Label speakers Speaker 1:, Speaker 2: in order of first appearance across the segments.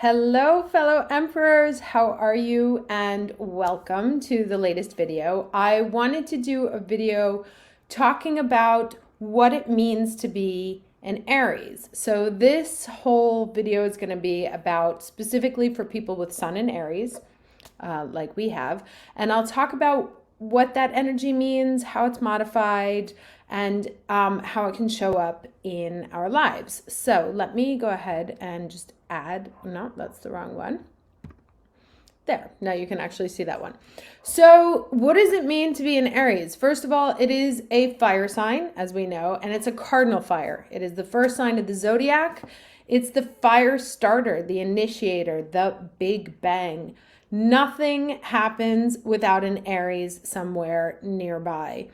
Speaker 1: Hello, fellow emperors. How are you? And welcome to the latest video. I wanted to do a video talking about what it means to be an Aries. So this whole video is going to be about specifically for people with Sun in Aries, like we have. And I'll talk about what that energy means, how it's modified, and how it can show up in our lives. So let me go ahead and just add, no, that's the wrong one. There, now you can actually see that one. So what does it mean to be an Aries? First of all, it is a fire sign, as we know, and it's a cardinal fire. It is the first sign of the zodiac. It's the fire starter, the initiator, the big bang. Nothing happens without an Aries somewhere nearby.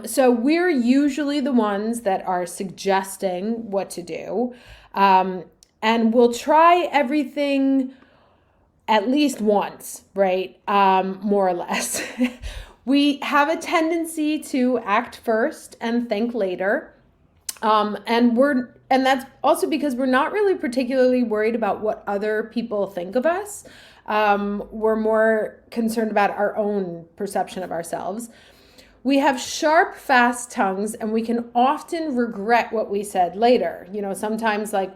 Speaker 1: So we're usually the ones that are suggesting what to do. And we'll try everything at least once, right? More or less. We have a tendency to act first and think later. And that's also because we're not really particularly worried about what other people think of us. We're more concerned about our own perception of ourselves. We have sharp, fast tongues, and we can often regret what we said later. You know, sometimes like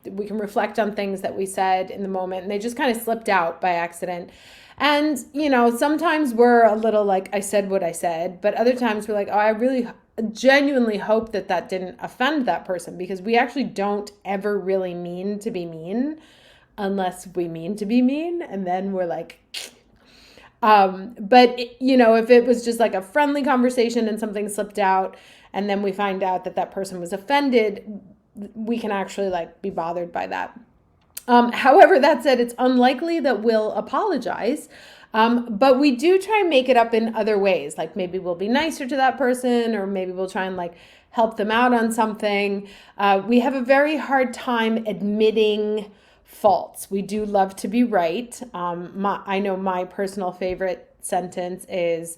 Speaker 1: we can reflect on things that we said in the moment and they just kind of slipped out by accident. And, you know, sometimes we're a little like, I said what I said, but other times we're like, oh, I really genuinely hope that that didn't offend that person, because we actually don't ever really mean to be mean unless we mean to be mean. And then we're like, you know, if it was just like a friendly conversation and something slipped out and then we find out that that person was offended, we can actually like be bothered by that. However, that said, it's unlikely that we'll apologize. But we do try and make it up in other ways. Like maybe we'll be nicer to that person, or maybe we'll try and like help them out on something. We have a very hard time admitting faults. We do love to be right. I know my personal favorite sentence is,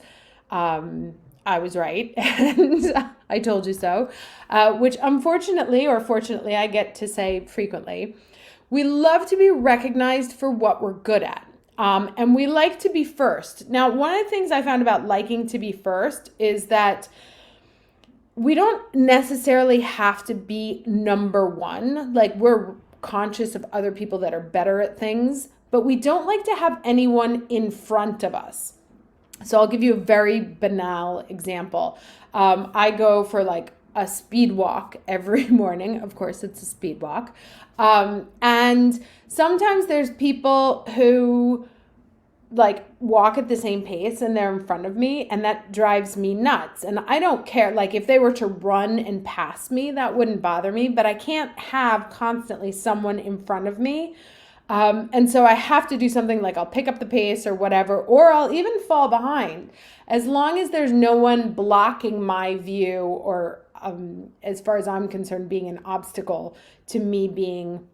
Speaker 1: I was right and I told you so, which unfortunately or fortunately I get to say frequently. We love to be recognized for what we're good at. And we like to be first. Now, one of the things I found about liking to be first is that we don't necessarily have to be number one. Like we're conscious of other people that are better at things, but we don't like to have anyone in front of us. So I'll give you a very banal example. I go for like a speed walk every morning. Of course, it's a speed walk. And sometimes there's people who like walk at the same pace and they're in front of me, and that drives me nuts. And I don't care. Like if they were to run and pass me, that wouldn't bother me, but I can't have constantly someone in front of me. And so I have to do something like I'll pick up the pace or whatever, or I'll even fall behind. As long as there's no one blocking my view or, as far as I'm concerned, being an obstacle to me being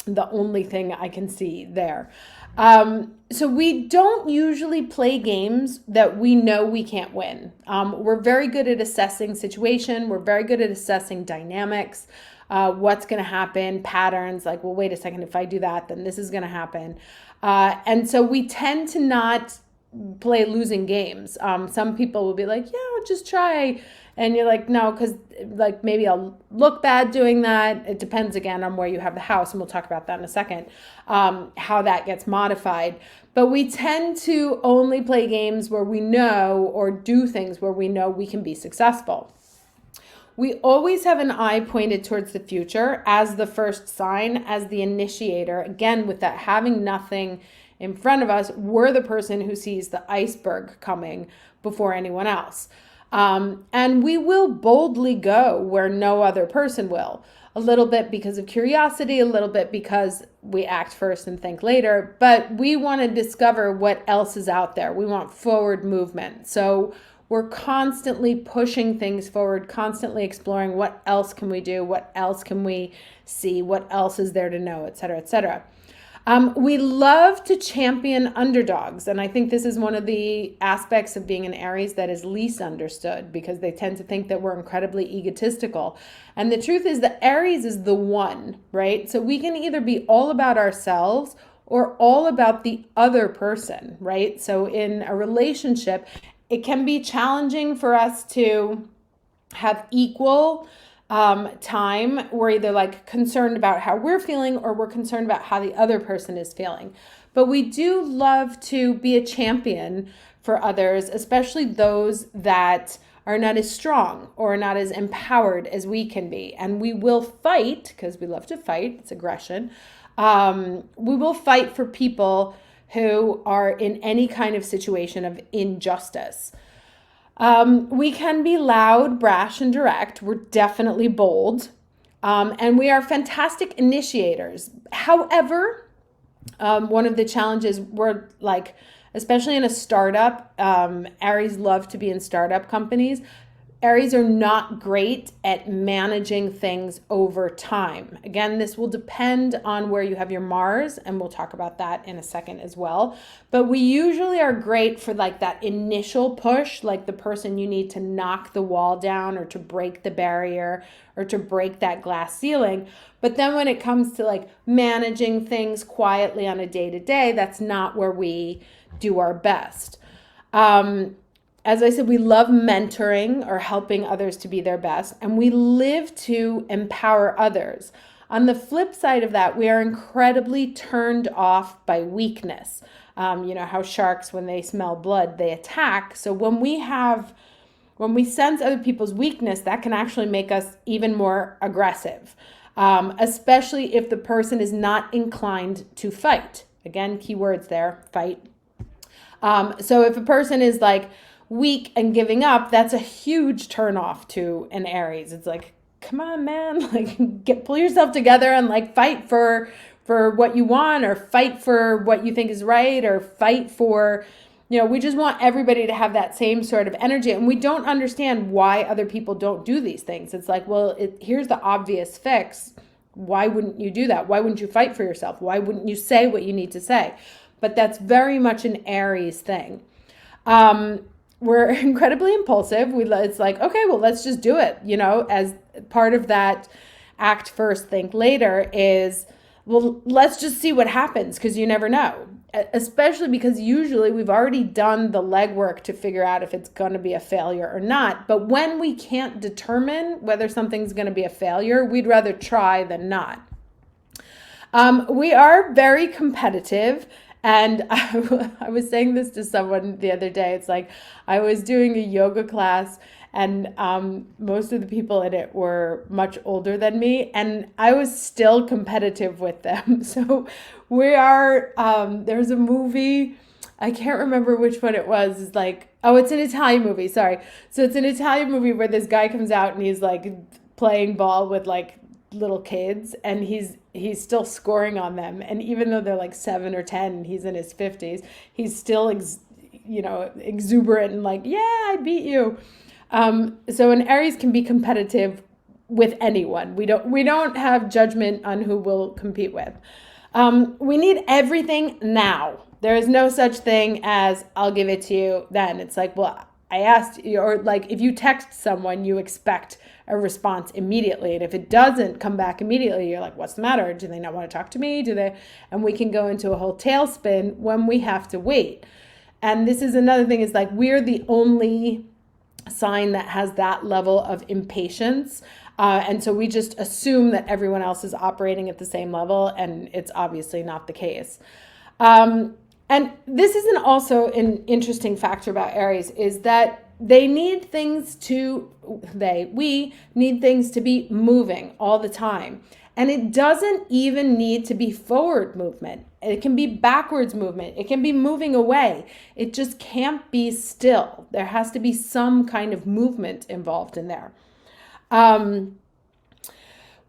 Speaker 1: the only thing I can see there. So we don't usually play games that we know we can't win. We're very good at assessing situation. We're very good at assessing dynamics. What's going to happen, patterns, like, well, wait a second, if I do that, then this is going to happen. And so we tend to not play losing games. Some people will be like, yeah, just try. And you're like, no, because like maybe I'll look bad doing that. It depends again on where you have the house. And we'll talk about that in a second, how that gets modified. But we tend to only play games where we know, or do things where we know we can be successful. We always have an eye pointed towards the future as the first sign, as the initiator. Again, with that having nothing in front of us, we're the person who sees the iceberg coming before anyone else. And we will boldly go where no other person will. A little bit because of curiosity, a little bit because we act first and think later, but we want to discover what else is out there. We want forward movement. So we're constantly pushing things forward, constantly exploring what else can we do, what else can we see, what else is there to know, et cetera, et cetera. We love to champion underdogs. And I think this is one of the aspects of being an Aries that is least understood, because they tend to think that we're incredibly egotistical. And the truth is that Aries is the one, right? So we can either be all about ourselves or all about the other person, right? So in a relationship, it can be challenging for us to have equal time. We're either like concerned about how we're feeling or we're concerned about how the other person is feeling. But we do love to be a champion for others, especially those that are not as strong or not as empowered as we can be. And we will fight, because we love to fight, it's aggression. We will fight for people who are in any kind of situation of injustice. We can be loud, brash, and direct. We're definitely bold. And we are fantastic initiators. However, one of the challenges we're like, especially in a startup, Aries love to be in startup companies. Aries are not great at managing things over time. Again, this will depend on where you have your Mars, and we'll talk about that in a second as well. But we usually are great for like that initial push, like the person you need to knock the wall down or to break the barrier or to break that glass ceiling. But then when it comes to like managing things quietly on a day-to-day, that's not where we do our best. As I said, we love mentoring or helping others to be their best, and we live to empower others. On the flip side of that, we are incredibly turned off by weakness. You know how sharks, when they smell blood, they attack. So when we sense other people's weakness, that can actually make us even more aggressive, especially if the person is not inclined to fight. Again, keywords there, fight. So if a person is like weak and giving up, that's a huge turnoff to an Aries. It's like, come on, man, like pull yourself together and like fight for what you want, or fight for what you think is right, or fight for, you know, we just want everybody to have that same sort of energy. And we don't understand why other people don't do these things. It's like, well, here's the obvious fix. Why wouldn't you do that? Why wouldn't you fight for yourself? Why wouldn't you say what you need to say? But that's very much an Aries thing. We're incredibly impulsive. It's like, okay, well, let's just do it. You know, as part of that act first, think later is, well, let's just see what happens, because you never know. Especially because usually we've already done the legwork to figure out if it's going to be a failure or not. But when we can't determine whether something's going to be a failure, we'd rather try than not. We are very competitive. And I was saying this to someone the other day. It's like I was doing a yoga class, and most of the people in it were much older than me, and I was still competitive with them. So we are, there's a movie, I can't remember which one it was. It's like, oh, it's an Italian movie, sorry. So it's an Italian movie where this guy comes out and he's like playing ball with like little kids, and he's still scoring on them, and even though they're like 7 or 10, he's in his 50s, he's still exuberant and like, yeah, I beat you. So an Aries can be competitive with anyone. We don't have judgment on who we'll compete with. We need everything now. There is no such thing as I'll give it to you then. It's like, well, I asked you, or like if you text someone, you expect a response immediately. And if it doesn't come back immediately, you're like, what's the matter? Do they not want to talk to me? And we can go into a whole tailspin when we have to wait. And this is another thing, is like, we're the only sign that has that level of impatience. And so we just assume that everyone else is operating at the same level, and it's obviously not the case. And this is also an interesting factor about Aries, is that we need things to be moving all the time. And it doesn't even need to be forward movement. It can be backwards movement. It can be moving away. It just can't be still. There has to be some kind of movement involved in there.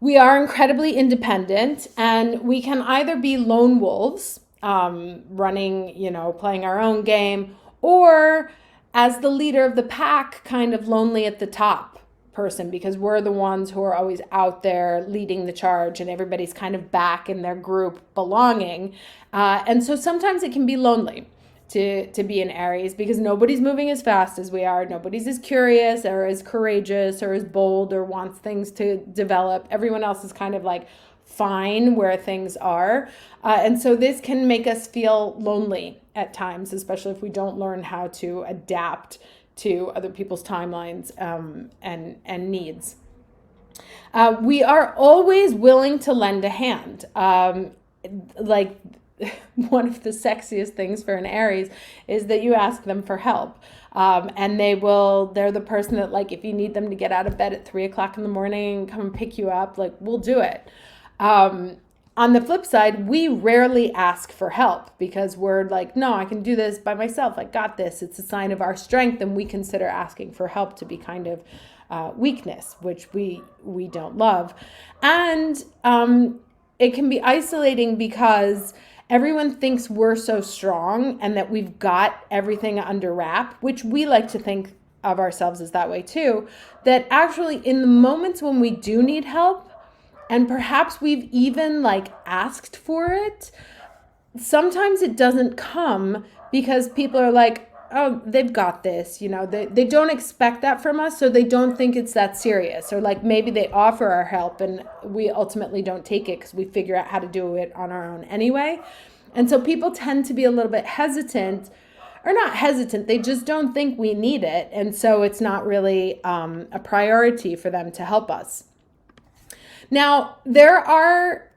Speaker 1: We are incredibly independent, and we can either be lone wolves, running, playing our own game, or as the leader of the pack, kind of lonely at the top, person because we're the ones who are always out there leading the charge and everybody's kind of back in their group belonging. And so sometimes it can be lonely to be an Aries because nobody's moving as fast as we are. Nobody's as curious or as courageous or as bold or wants things to develop. Everyone else is kind of like fine where things are. And so this can make us feel lonely at times, especially if we don't learn how to adapt to other people's timelines and needs. We are always willing to lend a hand. Like one of the sexiest things for an Aries is that you ask them for help. And they're the person that, like, if you need them to get out of bed at 3:00 in the morning and come and pick you up, like, we'll do it. On the flip side, we rarely ask for help because we're like, no, I can do this by myself. I got this. It's a sign of our strength. And we consider asking for help to be kind of weakness, which we don't love. And it can be isolating because everyone thinks we're so strong and that we've got everything under wrap, which we like to think of ourselves as that way too, that actually in the moments when we do need help, and perhaps we've even like asked for it, sometimes it doesn't come because people are like, oh, they've got this, you know, they don't expect that from us, so they don't think it's that serious. Or like maybe they offer our help and we ultimately don't take it because we figure out how to do it on our own anyway. And so people tend to be a little bit hesitant, or not hesitant, they just don't think we need it. And so it's not really a priority for them to help us. Now, there are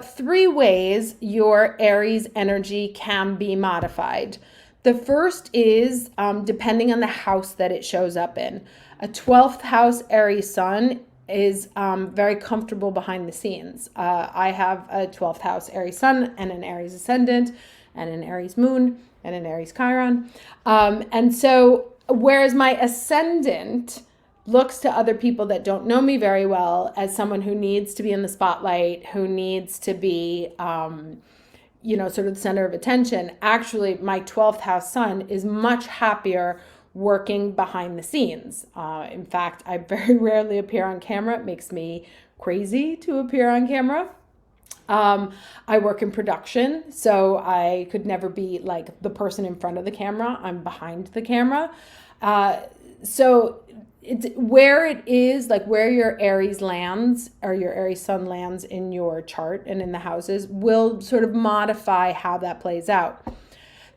Speaker 1: 3 ways your Aries energy can be modified. The first is depending on the house that it shows up in. A 12th house Aries sun is very comfortable behind the scenes. I have a 12th house Aries sun and an Aries ascendant and an Aries moon and an Aries Chiron. And so whereas my ascendant looks to other people that don't know me very well as someone who needs to be in the spotlight, who needs to be, sort of the center of attention. Actually, my 12th house sun is much happier working behind the scenes. In fact, I very rarely appear on camera. It makes me crazy to appear on camera. I work in production, so I could never be like the person in front of the camera. I'm behind the camera. So it's where it is, like where your Aries lands or your Aries sun lands in your chart and in the houses will sort of modify how that plays out.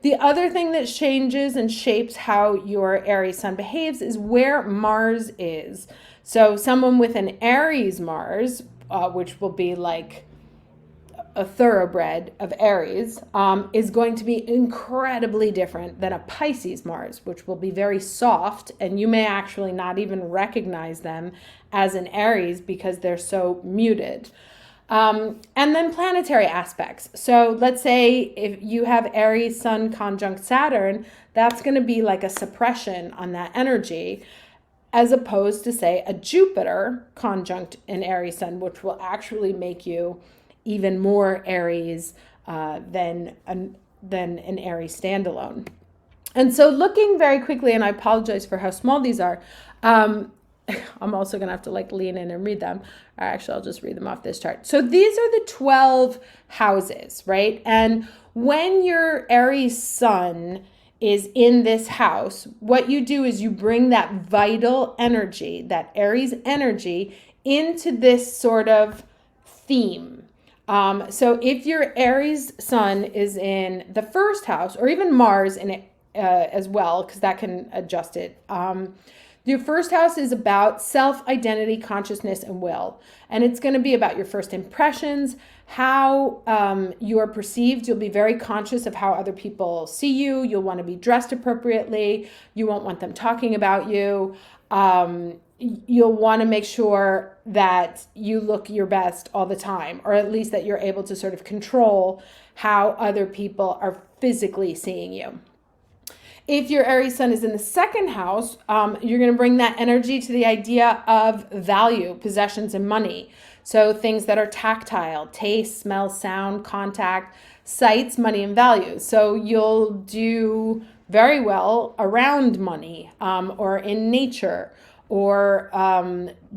Speaker 1: The other thing that changes and shapes how your Aries sun behaves is where Mars is. So someone with an Aries Mars, which will be like a thoroughbred of Aries, is going to be incredibly different than a Pisces Mars, which will be very soft, and you may actually not even recognize them as an Aries because they're so muted. And then planetary aspects. So let's say if you have Aries sun conjunct Saturn, that's going to be like a suppression on that energy, as opposed to, say, a Jupiter conjunct an Aries sun, which will actually make you even more Aries than an Aries standalone. And so looking very quickly, and I apologize for how small these are, I'm also going to have to like lean in and read them. Or actually, I'll just read them off this chart. So these are the 12 houses, right? And when your Aries sun is in this house, what you do is you bring that vital energy, that Aries energy, into this sort of theme. So if your Aries sun is in the first house, or even Mars in it as well, because that can adjust it. Your first house is about self-identity, consciousness, and will. And it's going to be about your first impressions, how you are perceived. You'll be very conscious of how other people see you. You'll want to be dressed appropriately. You won't want them talking about you. You'll want to make sure that you look your best all the time, or at least that you're able to sort of control how other people are physically seeing you. If your Aries sun is in the second house, you're going to bring that energy to the idea of value, possessions, and money. So things that are tactile, taste, smell, sound, contact, sights, money, and value. So you'll do very well around money or in nature or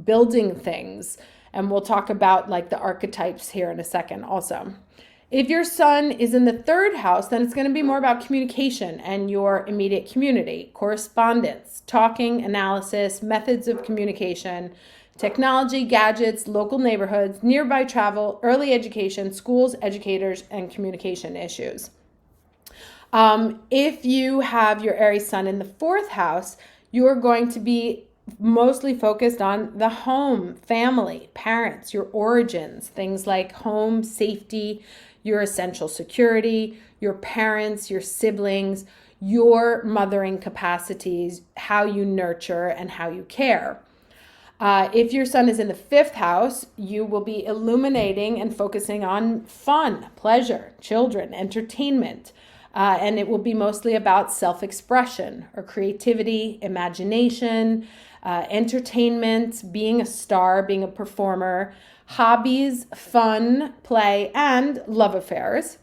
Speaker 1: building things. And we'll talk about like the archetypes here in a second also. If your sun is in the third house, then it's going to be more about communication and your immediate community, correspondence, talking, analysis, methods of communication, technology, gadgets, local neighborhoods, nearby travel, early education, schools, educators, and communication issues. If you have your Aries sun in the fourth house, you're going to be mostly focused on the home, family, parents, your origins, things like home, safety, your essential security, your parents, your siblings, your mothering capacities, how you nurture and how you care. If your sun is in the fifth house, you will be illuminating and focusing on fun, pleasure, children, entertainment. And it will be mostly about self-expression or creativity, imagination, entertainment, being a star, being a performer, hobbies, fun, play, and love affairs.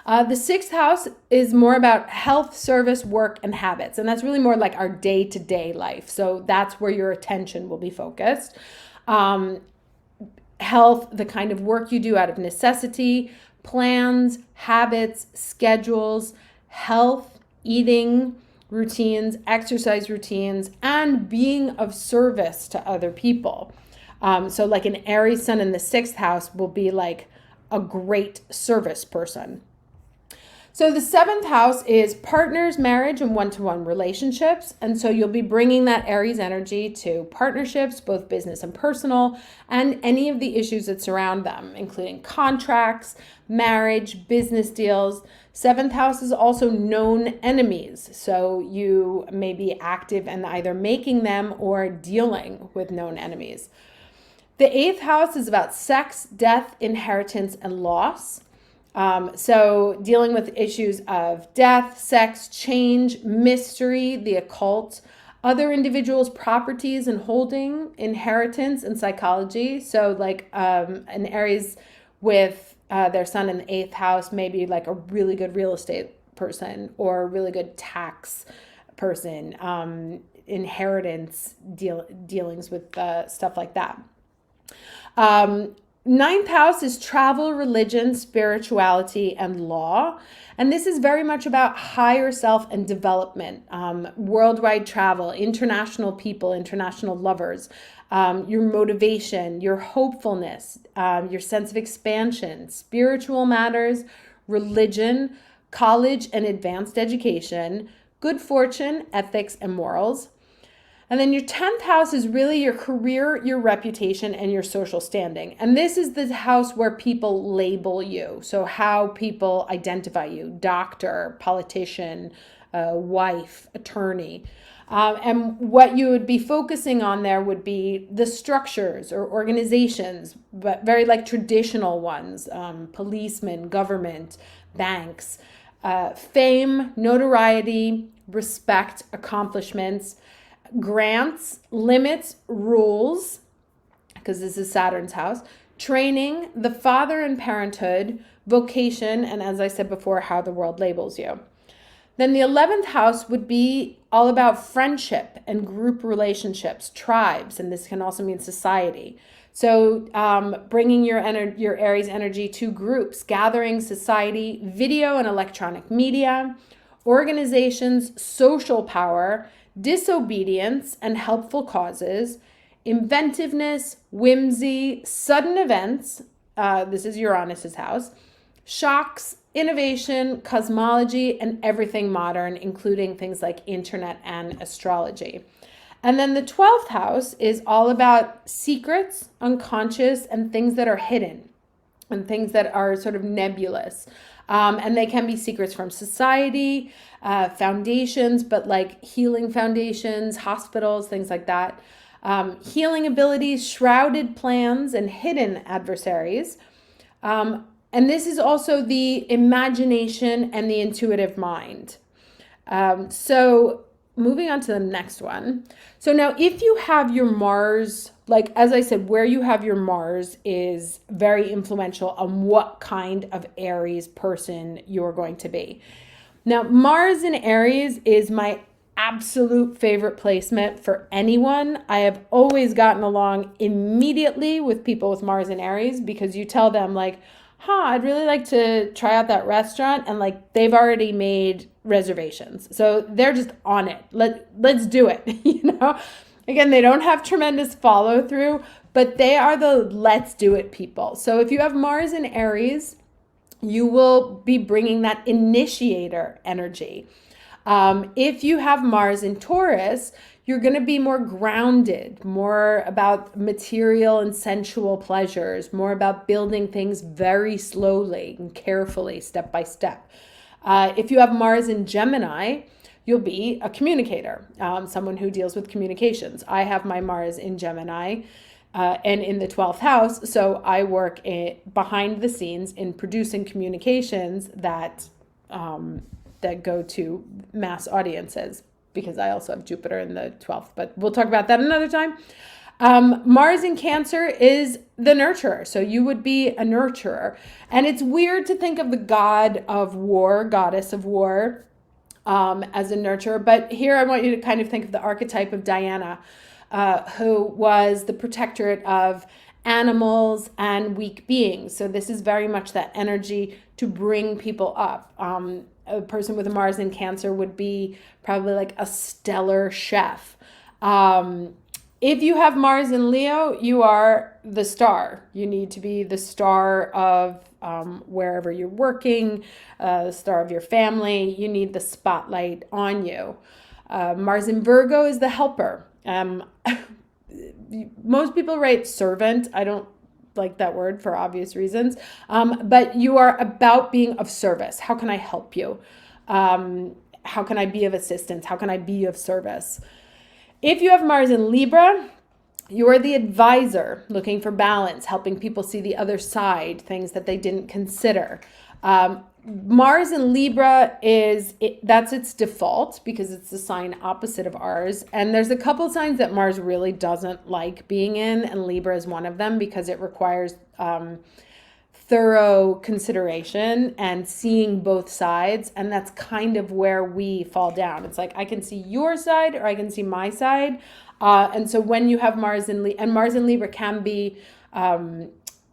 Speaker 1: The sixth house is more about health, service, work, and habits. And that's really more like our day-to-day life. So that's where your attention will be focused. Health, the kind of work you do out of necessity, plans, habits, schedules, health, eating routines, exercise routines, and being of service to other people. So like an Aries sun in the sixth house will be like a great service person. So the seventh house is partners, marriage, and one-to-one relationships. And so you'll be bringing that Aries energy to partnerships, both business and personal, and any of the issues that surround them, including contracts, marriage, business deals. Seventh house is also known enemies. So you may be active in either making them or dealing with known enemies. The eighth house is about sex, death, inheritance, and loss. So dealing with issues of death, sex, change, mystery, the occult, other individuals' properties and holding, inheritance, and psychology. So like an Aries with their sun in the eighth house, maybe like a really good real estate person or a really good tax person, inheritance dealings with stuff like that. Ninth house is travel, religion, spirituality, and law. And this is very much about higher self and development, worldwide travel, international people, international lovers, your motivation, your hopefulness, your sense of expansion, spiritual matters, religion, college and advanced education, good fortune, ethics, and morals. And then your 10th house is really your career, your reputation, and your social standing. And this is the house where people label you. So how people identify you: doctor, politician, wife, attorney. And what you would be focusing on there would be the structures or organizations, but very like traditional ones, policemen, government, banks, fame, notoriety, respect, accomplishments, grants, limits, rules, because this is Saturn's house, training, the father and parenthood, vocation, and as I said before, how the world labels you. Then the 11th house would be all about friendship and group relationships, tribes, and this can also mean society. So bringing your Aries energy to groups, gatherings, society, video and electronic media, organizations, social power, disobedience and helpful causes, inventiveness, whimsy, sudden events, this is Uranus's house, shocks, innovation, cosmology, and everything modern, including things like internet and astrology. And then the 12th house is all about secrets, unconscious, and things that are hidden and things that are sort of nebulous. And they can be secrets from society, foundations, but like healing foundations, hospitals, things like that. Healing abilities, shrouded plans, and hidden adversaries. And this is also the imagination and the intuitive mind. So moving on to the next one. So now if you have your Mars, like as I said, where you have your Mars is very influential on what kind of Aries person you're going to be. Now, Mars in Aries is my absolute favorite placement for anyone. I have always gotten along immediately with people with Mars and Aries, because you tell them like, I'd really like to try out that restaurant, and like they've already made reservations. So they're just on it. Let's do it, Again, they don't have tremendous follow through, but they are the let's do it people. So if you have Mars in Aries, you will be bringing that initiator energy. If you have Mars in Taurus, you're going to be more grounded, more about material and sensual pleasures, more about building things very slowly and carefully, step by step. If you have Mars in Gemini, you'll be a communicator, someone who deals with communications. I have my Mars in Gemini and in the 12th house, so I work behind the scenes in producing communications that go to mass audiences, because I also have Jupiter in the 12th, but we'll talk about that another time. Mars in Cancer is the nurturer. So you would be a nurturer. And it's weird to think of the god of war, goddess of war, as a nurturer. But here I want you to kind of think of the archetype of Diana, who was the protectorate of animals and weak beings. So this is very much that energy to bring people up. A person with a Mars in Cancer would be probably like a stellar chef. If you have Mars in Leo, you are the star. You need to be the star of wherever you're working, the star of your family. You need the spotlight on you. Mars in Virgo is the helper. Most people write servant. I don't like that word for obvious reasons. But you are about being of service. How can I help you? How can I be of assistance? How can I be of service? If you have Mars in Libra, you are the advisor, looking for balance, helping people see the other side, things that they didn't consider. Mars in Libra that's its default, because it's the sign opposite of ours. And there's a couple signs that Mars really doesn't like being in, and Libra is one of them, because it requires thorough consideration and seeing both sides. And that's kind of where we fall down. It's like, I can see your side or I can see my side. And so when you have Mars in Libra, and Mars in Libra can be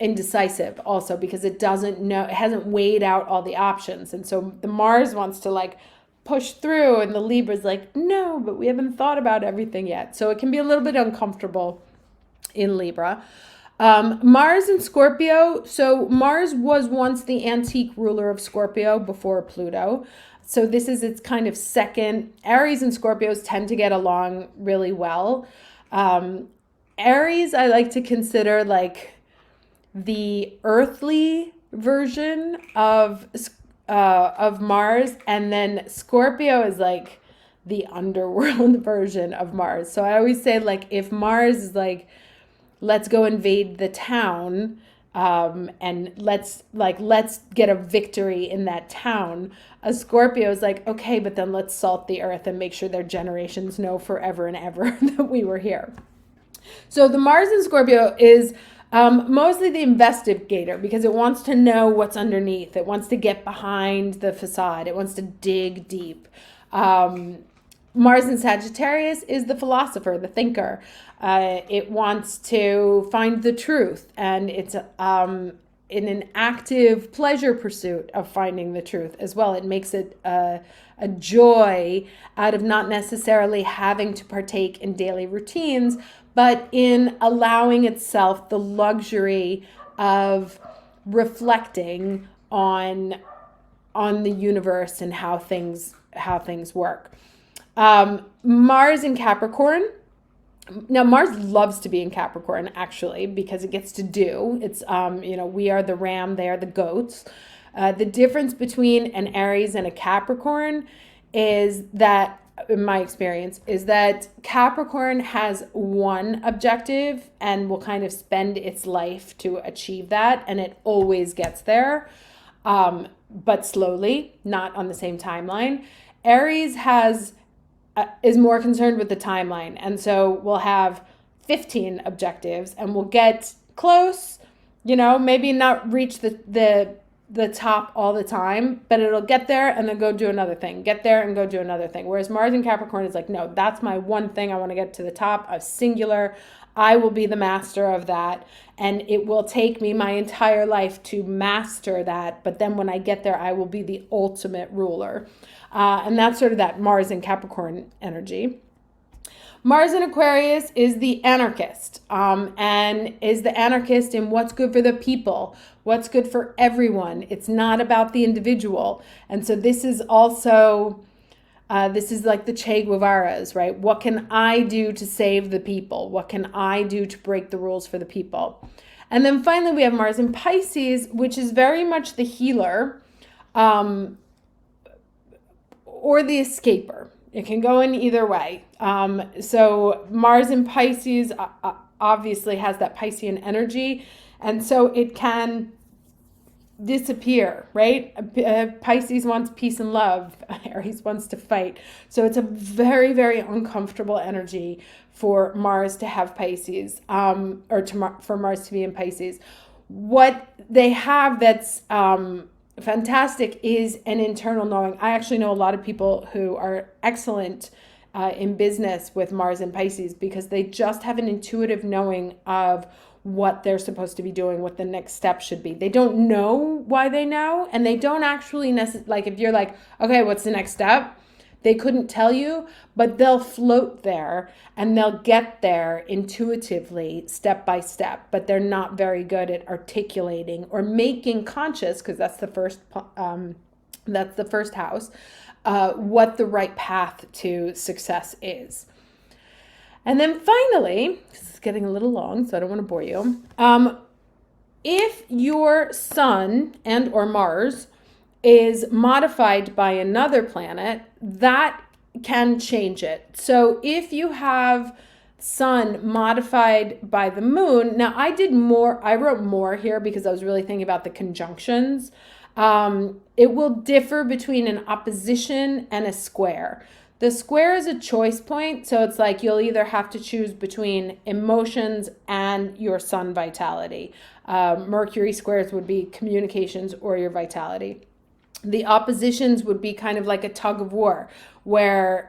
Speaker 1: indecisive also, because it hasn't weighed out all the options. And so the Mars wants to like push through, and the Libra's like, no, but we haven't thought about everything yet. So it can be a little bit uncomfortable in Libra. Mars in Scorpio. So Mars was once the antique ruler of Scorpio before Pluto. So this is its kind of second. Aries and Scorpios tend to get along really well. Aries, I like to consider like the earthly version of Mars, and then Scorpio is like the underworld version of Mars. So I always say, like, if Mars is like, let's go invade the town, and let's get a victory in that town. A Scorpio is like, okay, but then let's salt the earth and make sure their generations know forever and ever that we were here. So the Mars in Scorpio is mostly the investigator, because it wants to know what's underneath. It wants to get behind the facade. It wants to dig deep. Mars in Sagittarius is the philosopher, the thinker. It wants to find the truth, and it's in an active pleasure pursuit of finding the truth as well. It makes it a joy out of not necessarily having to partake in daily routines, but in allowing itself the luxury of reflecting on the universe and how things work. Mars in Capricorn. Now, Mars loves to be in Capricorn, actually, because it gets to do. It's, we are the ram, they are the goats. The difference between an Aries and a Capricorn is that, in my experience, is that Capricorn has one objective and will kind of spend its life to achieve that, and it always gets there, but slowly, not on the same timeline. Aries is more concerned with the timeline, and so we'll have 15 objectives, and we'll get close, maybe not reach the the top all the time, but it'll get there and then go do another thing, get there and go do another thing. Whereas Mars in Capricorn is like, no, that's my one thing. I want to get to the top, a singular. I will be the master of that. And it will take me my entire life to master that. But then when I get there, I will be the ultimate ruler. And that's sort of that Mars in Capricorn energy. Mars in Aquarius is the anarchist, and is the anarchist in what's good for the people, what's good for everyone. It's not about the individual. And so this is also, this is like the Che Guevara's, right? What can I do to save the people? What can I do to break the rules for the people? And then finally, we have Mars in Pisces, which is very much the healer, or the escaper. It can go in either way. So Mars in Pisces obviously has that Piscean energy. And so it can disappear, right? Pisces wants peace and love. Aries wants to fight. So it's a very, very uncomfortable energy for Mars to have Pisces, for Mars to be in Pisces. What they have that's fantastic is an internal knowing. I actually know a lot of people who are excellent in business with Mars and Pisces because they just have an intuitive knowing of what they're supposed to be doing, what the next step should be. They don't know why they know, and they don't actually like if you're like, okay, what's the next step? They couldn't tell you, but they'll float there and they'll get there intuitively, step by step, but they're not very good at articulating or making conscious, because that's the first house, what the right path to success is. And then finally, this is getting a little long, so I don't want to bore you. If your sun and or Mars is modified by another planet, that can change it. So if you have sun modified by the moon, now I wrote more here because I was really thinking about the conjunctions. It will differ between an opposition and a square. The square is a choice point, so it's like you'll either have to choose between emotions and your sun vitality. Mercury squares would be communications or your vitality. The oppositions would be kind of like a tug of war, where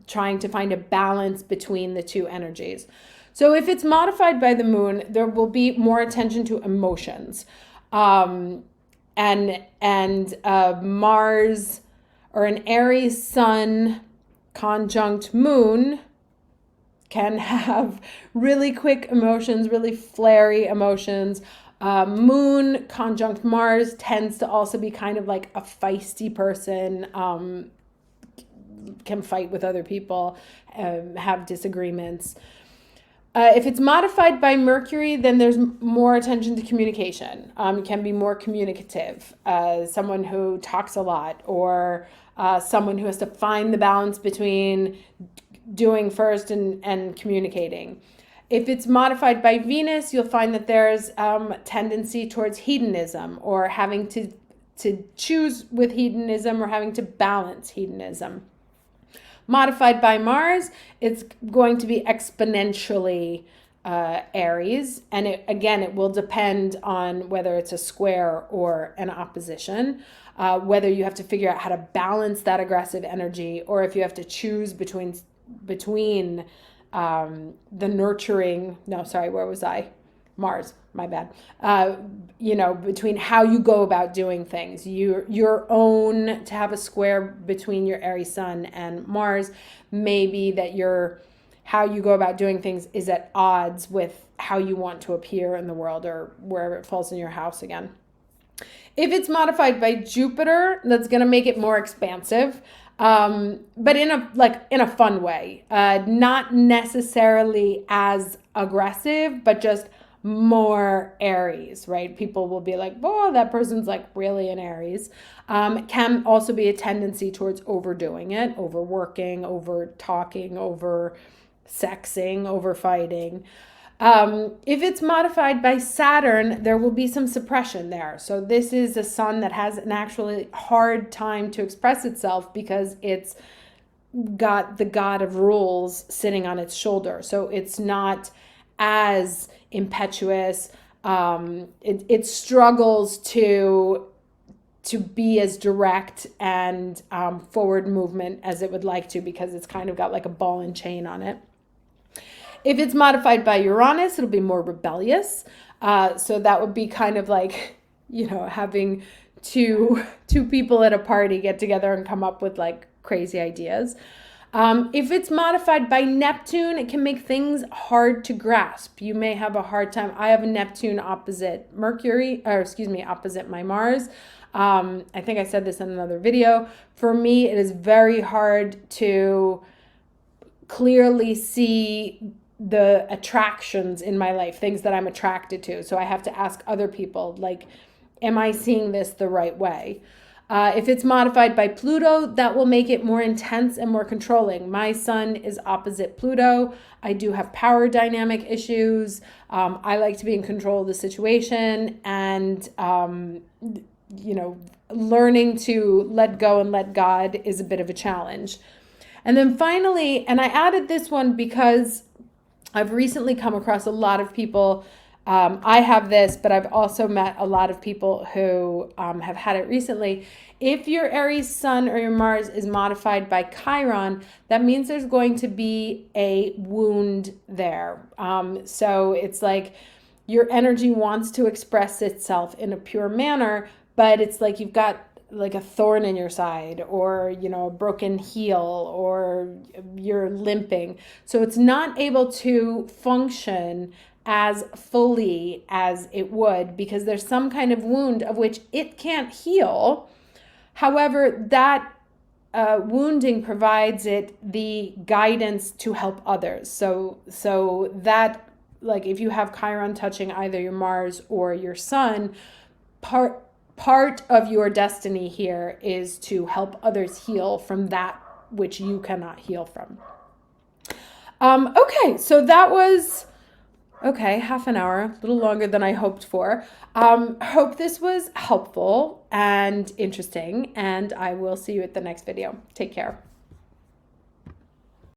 Speaker 1: trying to find a balance between the two energies. So if it's modified by the moon, there will be more attention to emotions. And Mars or an Aries sun conjunct moon can have really quick emotions, really flary emotions. Moon conjunct Mars tends to also be kind of like a feisty person, can fight with other people, have disagreements. If it's modified by Mercury, then there's more attention to communication. Can be more communicative, someone who talks a lot, or someone who has to find the balance between doing first and communicating. If it's modified by Venus, you'll find that there's tendency towards hedonism, or having to choose with hedonism, or having to balance hedonism. Modified by Mars, it's going to be exponentially Aries, and it will depend on whether it's a square or an opposition, whether you have to figure out how to balance that aggressive energy, or if you have to choose between the nurturing, where was I? Mars, my bad. Between how you go about doing things, your own, to have a square between your Aries sun and Mars, maybe that how you go about doing things is at odds with how you want to appear in the world, or wherever it falls in your house again. If it's modified by Jupiter, that's going to make it more expansive. But in a fun way, not necessarily as aggressive, but just more Aries, right? People will be like, "Oh, that person's like really an Aries." Can also be a tendency towards overdoing it, overworking, over talking, over sexing, over fighting. If it's modified by Saturn, there will be some suppression there. So this is a sun that has an actually hard time to express itself because it's got the god of rules sitting on its shoulder. So it's not as impetuous. It struggles to to be as direct and forward movement as it would like to, because it's kind of got like a ball and chain on it. If it's modified by Uranus, it'll be more rebellious. So that would be kind of like, having two people at a party get together and come up with like crazy ideas. If it's modified by Neptune, it can make things hard to grasp. You may have a hard time. I have a Neptune opposite opposite my Mars. I think I said this in another video. For me, it is very hard to clearly see the attractions in my life, things that I'm attracted to. So I have to ask other people, like, am I seeing this the right way? If it's modified by Pluto, that will make it more intense and more controlling. My sun is opposite Pluto. I do have power dynamic issues. I like to be in control of the situation, and learning to let go and let God is a bit of a challenge. And then finally, and I added this one because I've recently come across a lot of people. I have this, but I've also met a lot of people who have had it recently. If your Aries sun or your Mars is modified by Chiron, that means there's going to be a wound there. So it's like your energy wants to express itself in a pure manner, but it's like you've got like a thorn in your side, or a broken heel, or you're limping. So it's not able to function as fully as it would, because there's some kind of wound of which it can't heal. However, that wounding provides it the guidance to help others. So that, like, if you have Chiron touching either your Mars or your Sun, part of your destiny here is to help others heal from that which you cannot heal from. Okay, so that was half an hour, a little longer than I hoped for. Hope this was helpful and interesting, and I will see you at the next video. Take care.